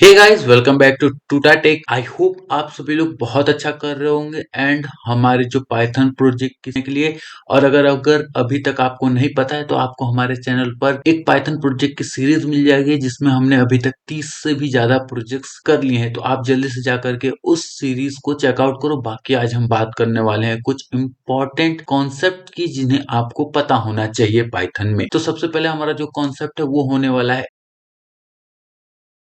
Hey guys, welcome back to Tuta Tech. I hope आप सभी लोग बहुत अच्छा कर रहे होंगे एंड हमारे जो पाइथन प्रोजेक्ट के लिए। और अगर अभी तक आपको नहीं पता है तो आपको हमारे चैनल पर एक पाइथन प्रोजेक्ट की सीरीज मिल जाएगी जिसमें हमने अभी तक 30 से भी ज्यादा प्रोजेक्ट्स कर लिए हैं। तो आप जल्दी से जाकर के उस सीरीज को चेकआउट करो। बाकी आज हम बात करने वाले हैं कुछ इंपॉर्टेंट कॉन्सेप्ट की जिन्हें आपको पता होना चाहिए पाइथन में। तो सबसे पहले हमारा जो कॉन्सेप्ट है वो होने वाला है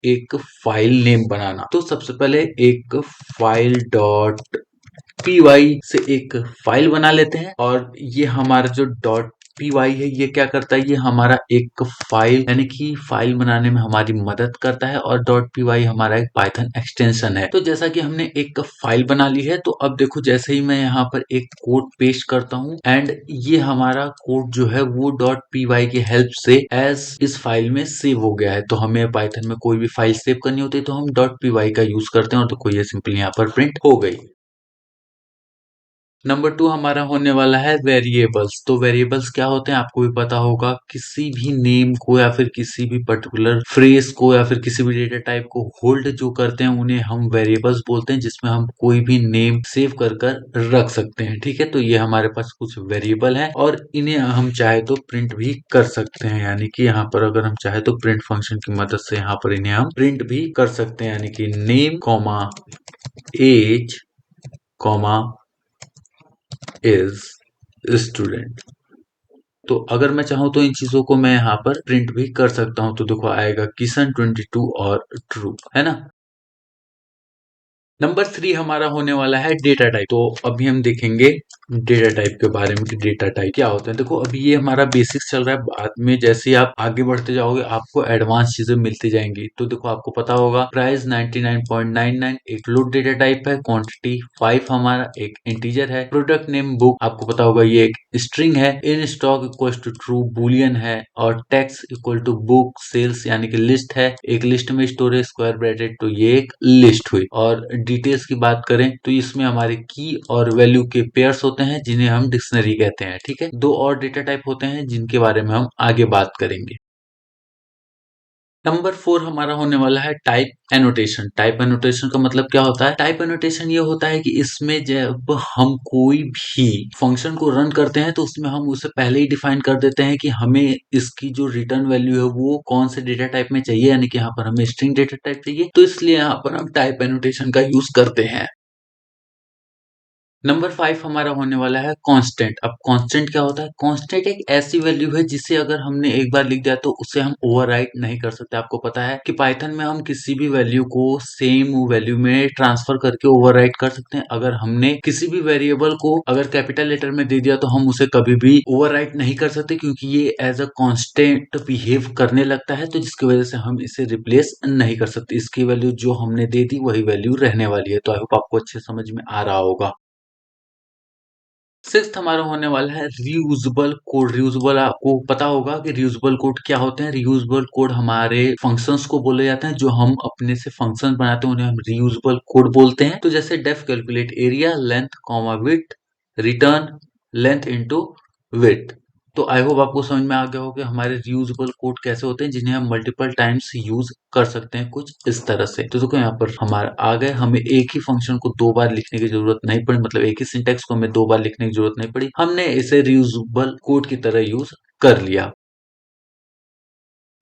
एक फाइल नेम बनाना। तो सबसे पहले एक फाइल डॉट py से एक फाइल बना लेते हैं। और ये हमारा जो डॉट py है ये क्या करता है, ये हमारा एक फाइल यानी कि फाइल बनाने में हमारी मदद करता है। और डॉट py हमारा एक पाइथन एक्सटेंशन है। तो जैसा कि हमने एक फाइल बना ली है, तो अब देखो जैसे ही मैं यहाँ पर एक कोड पेस्ट करता हूँ एंड ये हमारा कोड जो है वो डॉट py की हेल्प से एज इस फाइल में सेव हो गया है। तो हमें पाइथन में कोई भी फाइल सेव करनी होती है तो हम डॉट py का यूज करते हैं और तो कोई ये सिंपली यहाँ पर प्रिंट हो गई। नंबर 2 हमारा होने वाला है वेरिएबल्स। तो वेरिएबल्स क्या होते हैं आपको भी पता होगा। किसी भी नेम को या फिर किसी भी पर्टिकुलर फ्रेज को या फिर किसी भी डेटा टाइप को होल्ड जो करते हैं उन्हें हम वेरिएबल्स बोलते हैं, जिसमें हम कोई भी नेम सेव कर कर रख सकते हैं। ठीक है, तो ये हमारे पास कुछ वेरिएबल हैं और इन्हें हम चाहे तो प्रिंट भी कर सकते हैं। यानी कि यहाँ पर अगर हम चाहे तो प्रिंट फंक्शन की मदद से यहाँ पर इन्हें हम प्रिंट भी कर सकते हैं। यानी कि name comma age comma is student. तो अगर मैं चाहूँ तो इन चीजों को मैं यहाँ पर प्रिंट भी कर सकता हूँ। तो देखो आएगा किशन 22 और ट्रू, है ना। नंबर 3 हमारा होने वाला है डेटा टाइप। तो अभी हम देखेंगे डेटा टाइप के बारे में कि डेटा टाइप क्या होता है। देखो अभी ये हमारा बेसिक्स चल रहा है, बाद में जैसे ही आप आगे बढ़ते जाओगे आपको एडवांस चीजें मिलती जाएंगी। तो देखो आपको पता होगा प्राइस 99.99 एक फ्लोट डेटा टाइप है, क्वांटिटी 5 हमारा एक इंटीजर है, प्रोडक्ट नेम बुक आपको पता होगा ये एक स्ट्रिंग है, in stock equal to true boolean है, और tags equal to book sales यानी कि लिस्ट है, एक लिस्ट में स्टोरेज स्क्वायर ब्रैकेट तो ये एक लिस्ट हुई। और डिटेल्स की बात करें तो इसमें हमारे की और वैल्यू के पेयर्स होते हैं जिन्हें हम डिक्शनरी कहते हैं। ठीक है, दो और डेटा टाइप होते हैं जिनके बारे में हम आगे बात करेंगे। नंबर 4 हमारा होने वाला है टाइप एनोटेशन। टाइप एनोटेशन का मतलब क्या होता है। टाइप एनोटेशन ये होता है कि इसमें जब हम कोई भी फंक्शन को रन करते हैं तो उसमें हम उसे पहले ही डिफाइन कर देते हैं कि हमें इसकी जो रिटर्न वैल्यू है वो कौन से डेटा टाइप में चाहिए। यानी कि यहाँ पर हमें स्ट्रिंग डेटा टाइप चाहिए, तो इसलिए यहाँ पर हम टाइप एनोटेशन का यूज करते हैं। नंबर 5 हमारा होने वाला है कांस्टेंट। अब कांस्टेंट क्या होता है। कांस्टेंट एक ऐसी वैल्यू है जिसे अगर हमने एक बार लिख दिया तो उसे हम ओवरराइट नहीं कर सकते। आपको पता है कि पाइथन में हम किसी भी वैल्यू को सेम वैल्यू में ट्रांसफर करके ओवरराइट कर सकते हैं। अगर हमने किसी भी वेरिएबल को अगर कैपिटल लेटर में दे दिया तो हम उसे कभी भी ओवरराइट नहीं कर सकते, क्योंकि ये एज अ कांस्टेंट बिहेव करने लगता है। तो जिसकी वजह से हम इसे रिप्लेस नहीं कर सकते। इसकी वैल्यू जो हमने दे दी वही वैल्यू रहने वाली है। तो आई होप आपको अच्छे समझ में आ रहा होगा। सिक्स्थ हमारा होने वाला है रियूजेबल कोड। रियूजेबल आपको पता होगा कि रियूजेबल कोड क्या होते हैं। रियूजेबल कोड हमारे फंक्शंस को बोले जाते हैं, जो हम अपने से फंक्शन बनाते हैं उन्हें हम रियूजेबल कोड बोलते हैं। तो जैसे def calculate area length comma width return length into width. तो आई होप आपको समझ में आ गया हो कि हमारे रियूजेबल कोड कैसे होते हैं जिन्हें हम मल्टीपल टाइम्स यूज कर सकते हैं कुछ इस तरह से। तो देखो यहाँ पर हमारा आ गए, हमें एक ही फंक्शन को दो बार लिखने की जरूरत नहीं पड़ी, मतलब एक ही सिंटेक्स को हमें दो बार लिखने की जरूरत नहीं पड़ी, हमने इसे रियूजेबल कोड की तरह यूज कर लिया।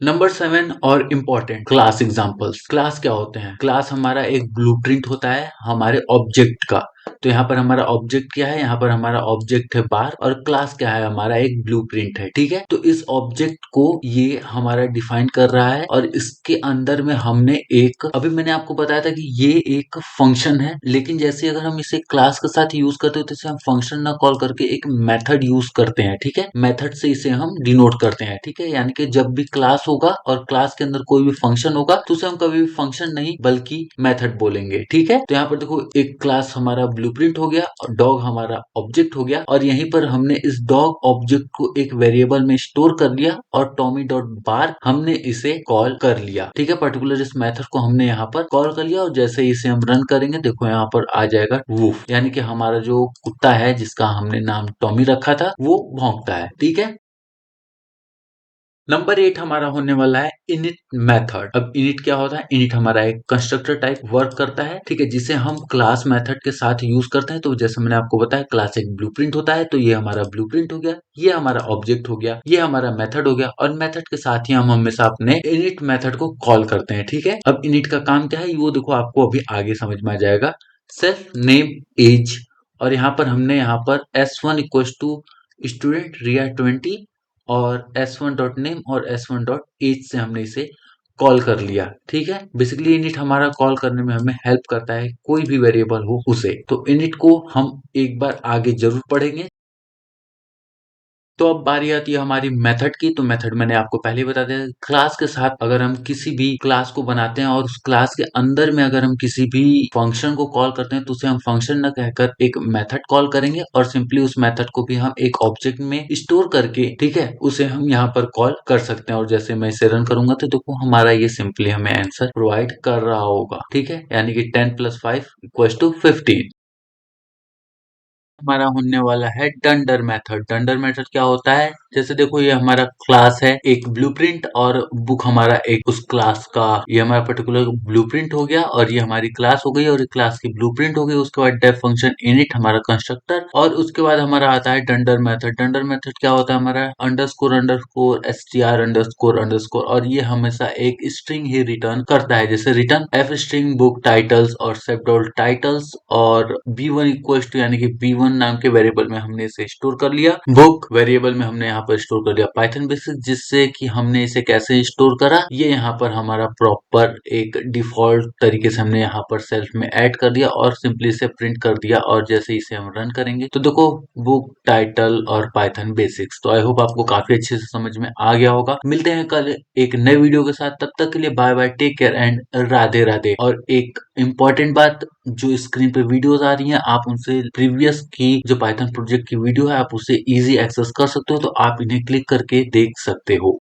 नंबर 7 और इम्पोर्टेंट क्लास एग्जांपल्स। क्लास क्या होते हैं। क्लास हमारा एक ब्लूप्रिंट होता है हमारे ऑब्जेक्ट का। तो यहाँ पर हमारा ऑब्जेक्ट क्या है, यहाँ पर हमारा ऑब्जेक्ट है बार, और क्लास क्या है, हमारा एक ब्लूप्रिंट है। ठीक है, तो इस ऑब्जेक्ट को ये हमारा डिफाइन कर रहा है और इसके अंदर में हमने एक, अभी मैंने आपको बताया था कि ये एक फंक्शन है, लेकिन जैसे अगर हम इसे क्लास के साथ यूज करते हो तो इसे हम फंक्शन ना कॉल करके एक मेथड यूज करते हैं। ठीक है, मेथड से इसे हम डिनोट करते हैं। ठीक है, यानी कि जब भी क्लास होगा और क्लास के अंदर कोई भी फंक्शन होगा तो उसे हम कभी भी फंक्शन नहीं बल्कि मेथड बोलेंगे। ठीक है, तो यहाँ पर देखो एक क्लास हमारा ब्लूप्रिंट हो गया और डॉग हमारा ऑब्जेक्ट हो गया, और यहीं पर हमने इस डॉग ऑब्जेक्ट को एक वेरिएबल में स्टोर कर लिया और टॉमी डॉट बार हमने इसे कॉल कर लिया। ठीक है, पर्टिकुलर इस मेथड को हमने यहाँ पर कॉल कर लिया और जैसे ही इसे हम रन करेंगे देखो यहाँ पर आ जाएगा वूफ, यानी कि हमारा जो कुत्ता है जिसका हमने नाम टॉमी रखा था वो भौंकता है। ठीक है, नंबर 8 हमारा होने वाला है इनिट मेथड। अब इनिट क्या होता है? इनिट हमारा एक कंस्ट्रक्टर टाइप वर्क करता है, ठीक है, जिसे हम क्लास मेथड के साथ यूज करते हैं। तो जैसे मैंने आपको बताया, क्लास एक ब्लूप्रिंट होता है, तो ये हमारा ब्लूप्रिंट हो गया, ये हमारा ऑब्जेक्ट हो गया, ये हमारा मेथड हो गया, और मेथड के साथ ही हम हमेशा अपने इनिट मेथड को कॉल करते हैं, ठीक है। अब इनिट का काम क्या है वो देखो, आपको अभी आगे समझ में आ जाएगा। सेल्फ नेम एज, और यहाँ पर हमने यहाँ पर s1 इक्वल टू स्टूडेंट रिया 20 और s1 डॉट नेम और s1 डॉट एज से हमने इसे कॉल कर लिया, ठीक है। बेसिकली इनिट हमारा कॉल करने में हमें हेल्प करता है, कोई भी वेरिएबल हो उसे। तो इनिट को हम एक बार आगे जरूर पढ़ेंगे। तो अब बारी आती है हमारी मेथड की। तो मेथड मैंने आपको पहले ही बता दिया, क्लास के साथ अगर हम किसी भी क्लास को बनाते हैं और उस क्लास के अंदर में अगर हम किसी भी फंक्शन को कॉल करते हैं, तो उसे हम फंक्शन न कहकर एक मेथड कॉल करेंगे, और सिंपली उस मेथड को भी हम एक ऑब्जेक्ट में स्टोर करके, ठीक है, उसे हम यहाँ पर कॉल कर सकते हैं। और जैसे मैं इसे रन करूंगा तो देखो हमारा ये सिंपली हमें आंसर प्रोवाइड कर रहा होगा, ठीक है, यानी कि 10 + 5 = 15। हमारा होने वाला है डंडर मेथड। डंडर मेथड क्या होता है? जैसे देखो, ये हमारा क्लास है एक ब्लूप्रिंट, और बुक हमारा एक उस क्लास का, ये हमारा पर्टिकुलर ब्लूप्रिंट हो गया, और ये हमारी क्लास हो गई, और ये क्लास की ब्लूप्रिंट हो गई। उसके बाद डेफ फंक्शन इनिट हमारा कंस्ट्रक्टर, और उसके बाद हमारा आता है डंडर मेथड। डंडर मेथड क्या होता है? हमारा underscore underscore str underscore underscore, और ये हमेशा एक स्ट्रिंग ही रिटर्न करता है। जैसे return F string book titles और सब डॉट टाइटल्स, और b1 इक्वल टू, यानी कि b1 नाम के वेरिएबल में हमने इसे स्टोर कर लिया। बुक वेरिएबल में हमने यहाँ पर स्टोर कर लिया पाइथन बेसिक, जिससे कि हमने इसे कैसे स्टोर करा, ये यहाँ पर हमारा प्रॉपर एक डिफॉल्ट तरीके से हमने यहाँ पर सेल्फ में ऐड कर दिया, और सिंपली इसे प्रिंट कर दिया। और जैसे इसे हम रन करेंगे तो देखो, बुक टाइटल और पाइथन बेसिक्स। तो आई होप आपको काफी अच्छे से समझ में आ गया होगा। मिलते हैं कल एक नए वीडियो के साथ, तब तक के लिए bye bye, take care and Radhe Radhe. और एक इम्पॉर्टेंट बात, जो स्क्रीन पे वीडियोस आ रही हैं, आप उनसे प्रीवियस की जो पाइथन प्रोजेक्ट की वीडियो है, आप उसे इजी एक्सेस कर सकते हो, तो आप इन्हें क्लिक करके देख सकते हो।